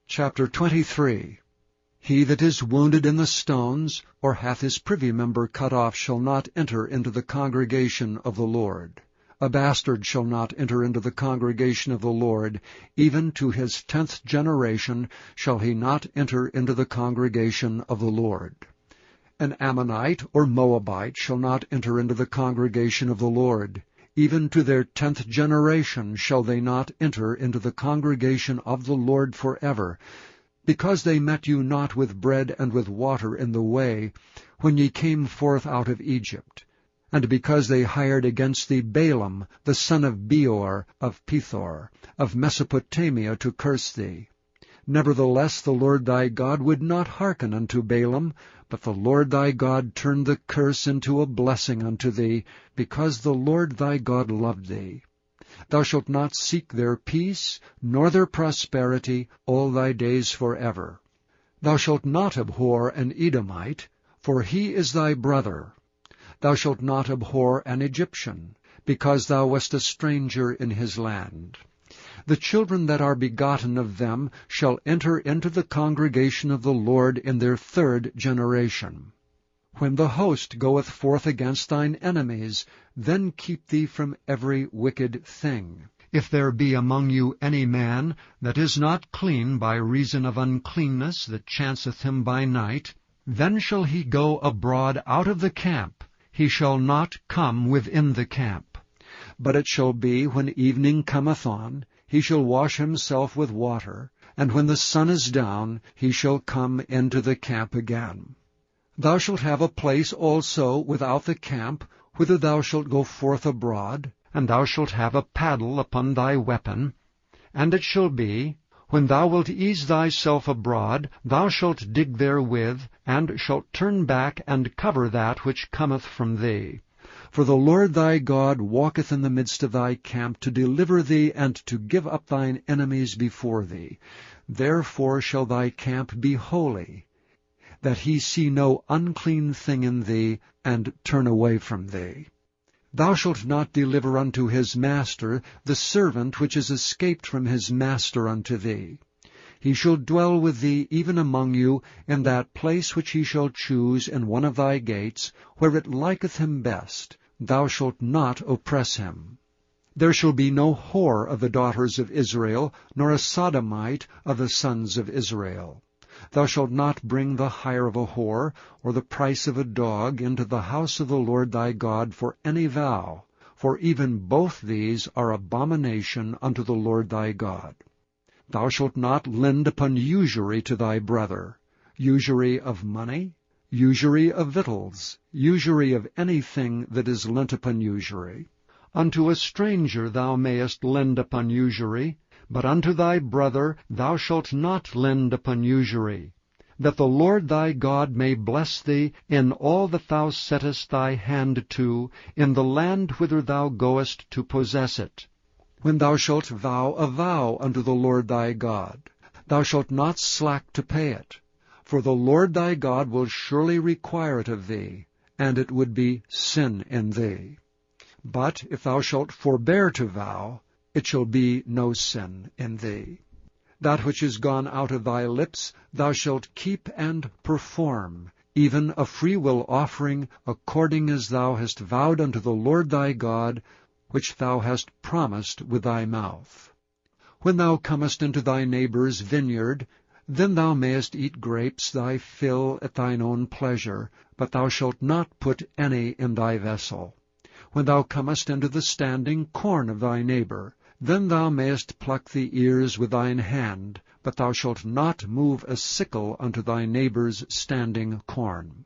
Chapter 23. He that is wounded in the stones, or hath his privy member cut off, shall not enter into the congregation of the Lord. A bastard shall not enter into the congregation of the Lord, even to his 10th generation shall he not enter into the congregation of the Lord. An Ammonite or Moabite shall not enter into the congregation of the Lord. Even to their 10th generation shall they not enter into the congregation of the Lord forever, because they met you not with bread and with water in the way, when ye came forth out of Egypt, and because they hired against thee Balaam, the son of Beor, of Pethor, of Mesopotamia, to curse thee. Nevertheless the Lord thy God would not hearken unto Balaam, but the Lord thy God turned the curse into a blessing unto thee, because the Lord thy God loved thee. Thou shalt not seek their peace, nor their prosperity, all thy days forever. Thou shalt not abhor an Edomite, for he is thy brother. Thou shalt not abhor an Egyptian, because thou wast a stranger in his land. The children that are begotten of them shall enter into the congregation of the Lord in their 3rd generation. When the host goeth forth against thine enemies, then keep thee from every wicked thing. If there be among you any man that is not clean by reason of uncleanness that chanceth him by night, then shall he go abroad out of the camp. He shall not come within the camp. But it shall be, when evening cometh on, he shall wash himself with water, and when the sun is down, he shall come into the camp again. Thou shalt have a place also without the camp, whither thou shalt go forth abroad, and thou shalt have a paddle upon thy weapon. And it shall be, when thou wilt ease thyself abroad, thou shalt dig therewith, and shalt turn back and cover that which cometh from thee. For the Lord thy God walketh in the midst of thy camp, to deliver thee, and to give up thine enemies before thee. Therefore shall thy camp be holy, that he see no unclean thing in thee, and turn away from thee. Thou shalt not deliver unto his master the servant which is escaped from his master unto thee. He shall dwell with thee even among you, in that place which he shall choose in one of thy gates, where it liketh him best. Thou shalt not oppress him. There shall be no whore of the daughters of Israel, nor a sodomite of the sons of Israel. Thou shalt not bring the hire of a whore, or the price of a dog, into the house of the Lord thy God for any vow, for even both these are abomination unto the Lord thy God. Thou shalt not lend upon usury to thy brother, usury of money, usury of victuals, usury of anything that is lent upon usury. Unto a stranger thou mayest lend upon usury, but unto thy brother thou shalt not lend upon usury, that the Lord thy God may bless thee in all that thou settest thy hand to, in the land whither thou goest to possess it. When thou shalt vow a vow unto the Lord thy God, thou shalt not slack to pay it, for the Lord thy God will surely require it of thee, and it would be sin in thee. But if thou shalt forbear to vow, it shall be no sin in thee. That which is gone out of thy lips thou shalt keep and perform, even a freewill offering, according as thou hast vowed unto the Lord thy God, which thou hast promised with thy mouth. When thou comest into thy neighbour's vineyard, then thou mayest eat grapes thy fill at thine own pleasure, but thou shalt not put any in thy vessel. When thou comest into the standing corn of thy neighbour, then thou mayest pluck the ears with thine hand, but thou shalt not move a sickle unto thy neighbour's standing corn.